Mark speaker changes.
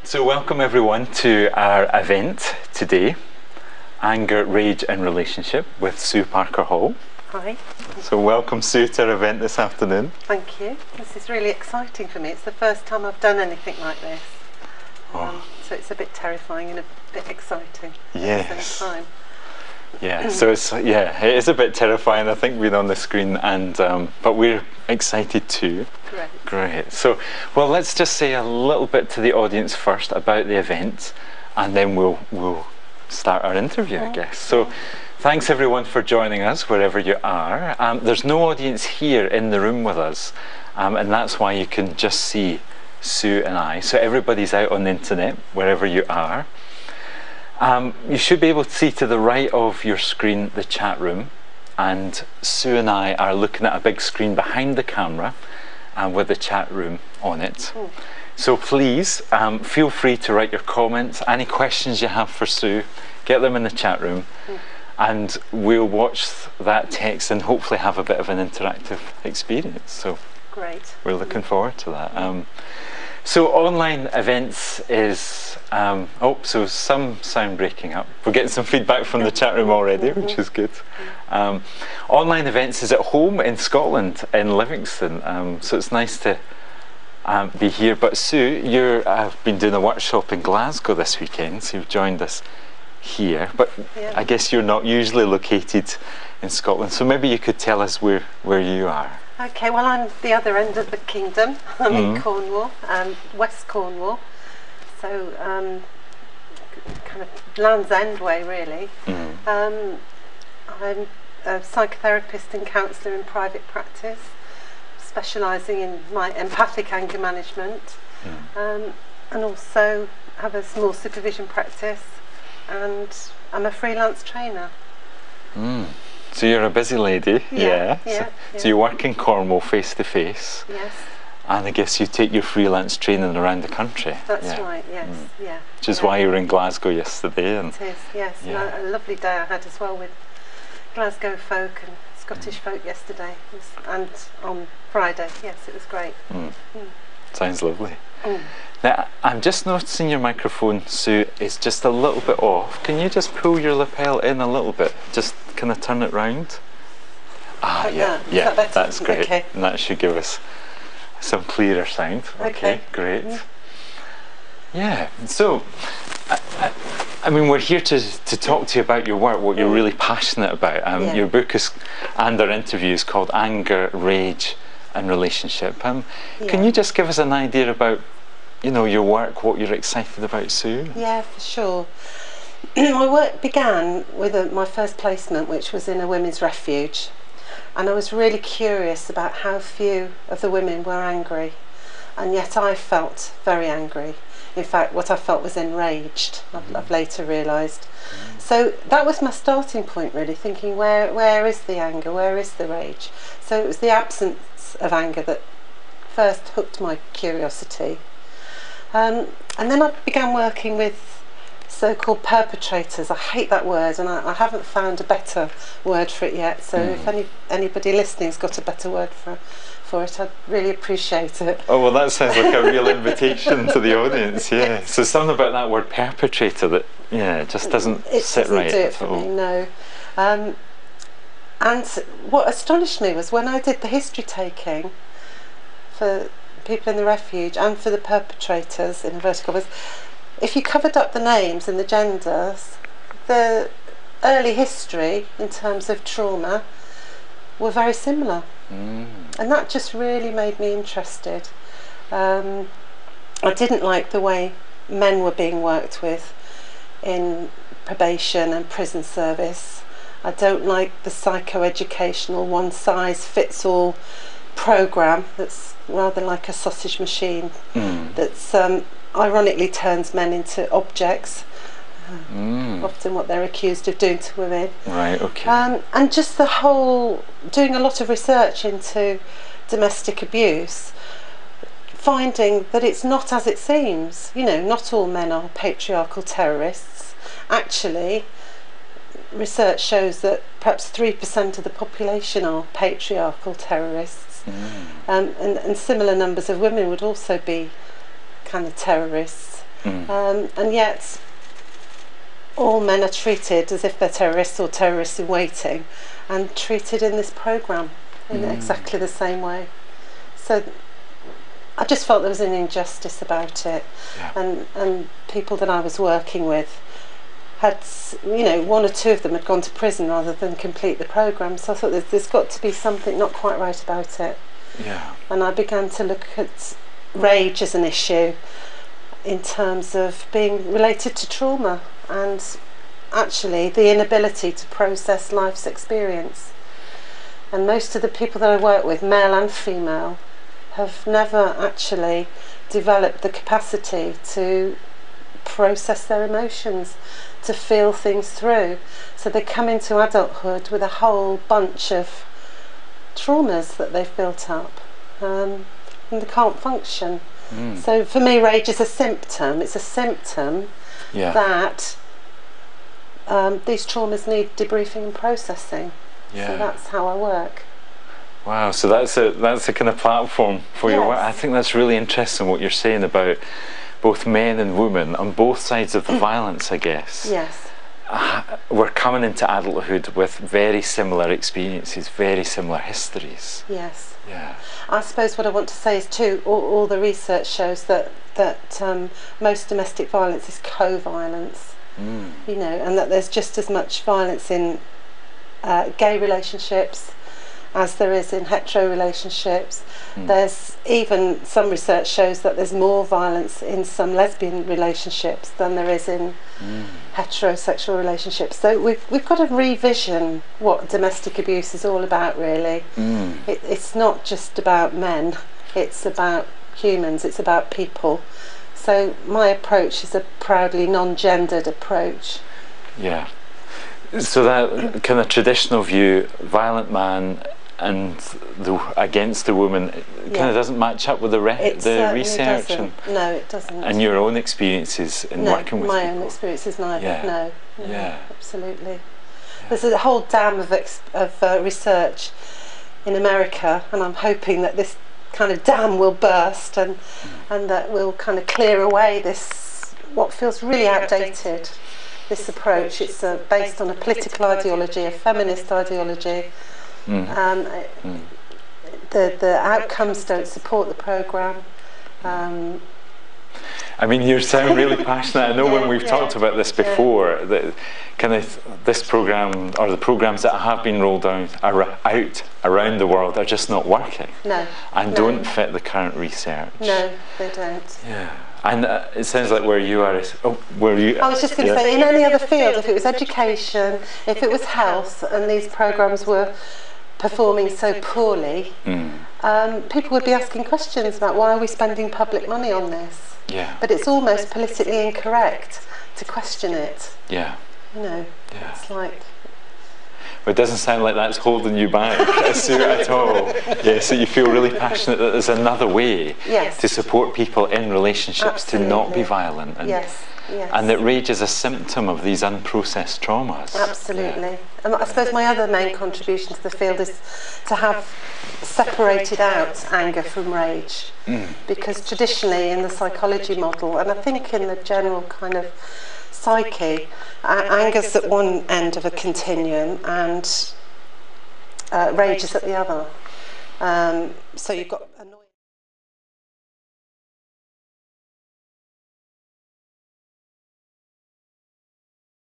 Speaker 1: So welcome everyone to our event today, Anger, Rage and Relationship with Sue Parker Hall.
Speaker 2: Hi.
Speaker 1: So welcome Sue to our event this afternoon.
Speaker 2: Thank you. This is really exciting for me. It's the first time I've done anything like this. So it's a bit terrifying and a bit exciting at the same time.
Speaker 1: Yeah, so it is a bit terrifying, I think, being on the screen, and but we're excited too. Great. So, well, let's just say a little bit to the audience first about the event, and then we'll start our interview, I guess. So, thanks everyone for joining us wherever you are. There's no audience here in the room with us, and that's why you can just see Sue and I. So everybody's out on the internet wherever you are. You should be able to see to the right of your screen the chat room, and Sue and I are looking at a big screen behind the camera with the chat room on it. So please feel free to write your comments, any questions you have for Sue, get them in the chat room, and we'll watch that text and hopefully have a bit of an interactive experience. So
Speaker 2: great.
Speaker 1: We're looking forward to that. So online events is, so some sound breaking up. We're getting some feedback from the chat room already, which is good. Online events is at home in Scotland, in Livingston, so it's nice to be here. But Sue, you've been doing a workshop in Glasgow this weekend, so you've joined us here, but I guess you're not usually located in Scotland, so maybe you could tell us where you are.
Speaker 2: Okay, well, I'm the other end of the kingdom. I'm in Cornwall, West Cornwall, so kind of Land's End way, really. I'm a psychotherapist and counsellor in private practice, specialising in my empathic anger management, and also have a small supervision practice, and I'm a freelance trainer.
Speaker 1: So you're a busy lady,
Speaker 2: yeah.
Speaker 1: So you work in Cornwall face to face.
Speaker 2: Yes.
Speaker 1: And I guess you take your freelance training around the country.
Speaker 2: That's right, yes,
Speaker 1: Which is why you were in Glasgow yesterday. And
Speaker 2: it is, yes. And a lovely day I had as well with Glasgow folk and Scottish folk yesterday, and on Friday. Yes, it was great.
Speaker 1: Sounds lovely. Now, I'm just noticing your microphone, Sue, is just a little bit off. Can you just pull your lapel in a little bit? Just kind of turn it round. That's great.
Speaker 2: Okay.
Speaker 1: And that should give us some clearer sound. Okay, great. Yeah, so I mean, we're here to talk to you about your work, what you're really passionate about. Your book and our interview is called Anger, Rage and Relationship. Can you just give us an idea about, your work, what you're excited about, Sue?
Speaker 2: Yeah, for sure. My work began with my first placement, which was in a women's refuge, and I was really curious about how few of the women were angry, and yet I felt very angry. In fact, what I felt was enraged, I've later realised. So that was my starting point, really, thinking where is the anger, where is the rage? So it was the absence of anger that first hooked my curiosity. And then I began working with so-called perpetrators. I hate that word, and I haven't found a better word for it yet, so if anybody listening's got a better word for it, I'd really appreciate it.
Speaker 1: Oh, well, that sounds like a real invitation to the audience, yeah. So something about that word perpetrator that, it just doesn't sit right.
Speaker 2: It doesn't do it for me, no. And what astonished me was when I did the history taking for people in the refuge and for the perpetrators, in inverted commas, if you covered up the names and the genders, the early history in terms of trauma were very similar. And that just really made me interested. I didn't like the way men were being worked with in probation and prison service. I don't like the psychoeducational one-size-fits-all programme that's rather like a sausage machine that's ironically turns men into objects, often what they're accused of doing to women.
Speaker 1: Right, okay.
Speaker 2: And just the whole, doing a lot of research into domestic abuse, finding that it's not as it seems. Not all men are patriarchal terrorists. Actually, research shows that perhaps 3% of the population are patriarchal terrorists. And similar numbers of women would also be kind of terrorists. And yet all men are treated as if they're terrorists or terrorists in waiting, and treated in this programme in exactly the same way. So I just felt there was an injustice about it. And people that I was working with had, you know, one or two of them had gone to prison rather than complete the programme. So I thought there's got to be something not quite right about it. And I began to look at rage as an issue in terms of being related to trauma, and actually the inability to process life's experience. And most of the people that I work with, male and female, have never actually developed the capacity to process their emotions, to feel things through. So they come into adulthood with a whole bunch of traumas that they've built up, and they can't function. So for me, rage is a symptom. It's a symptom that these traumas need debriefing and processing. So that's how I work.
Speaker 1: Wow, so that's a kind of platform for your work. I think that's really interesting what you're saying about both men and women on both sides of the violence, I guess. We're coming into adulthood with very similar experiences, very similar histories. I suppose what I want to say is too, all the research shows that most domestic violence is co-violence. You know, and that there's just as much violence in gay relationships as there is in hetero relationships. There's even some research shows that there's more violence in some lesbian relationships than there is in heterosexual relationships. So we've got to revision what domestic abuse is all about, really. It's not just about men, it's about humans, it's about people. So my approach is a proudly non-gendered approach. So that kind of traditional view, violent man and against the woman, kind of doesn't match up with the research.
Speaker 2: No, it doesn't.
Speaker 1: And your own experiences in working with
Speaker 2: my
Speaker 1: people.
Speaker 2: own experiences neither. No, absolutely. There's a whole dam of research in America, and I'm hoping that this kind of dam will burst and that will kind of clear away this, what feels really outdated, this approach. It's based on a political ideology, a feminist ideology. The outcomes don't support the programme.
Speaker 1: I mean, you sound really passionate. I know when we've talked about this before, that kind of this programme, or the programmes that have been rolled out around the world, are just not working. And don't fit the current research.
Speaker 2: No, they don't.
Speaker 1: And it sounds like where you are is, I
Speaker 2: was just going to say, in any other field, if it was education, if it was health, and these programmes were performing so poorly, people would be asking questions about why are we spending public money on this? But it's almost politically incorrect to question it. You know, it's like...
Speaker 1: But it doesn't sound like that's holding you back at all. So you feel really passionate that there's another way to support people in relationships to not be violent. And, and that rage is a symptom of these unprocessed traumas.
Speaker 2: Absolutely. And I suppose my other main contribution to the field is to have separated out anger from rage. Because traditionally in the psychology model, and I think in the general kind of psyche, anger's at one end of a continuum and rage is at the other. So you've got annoyance.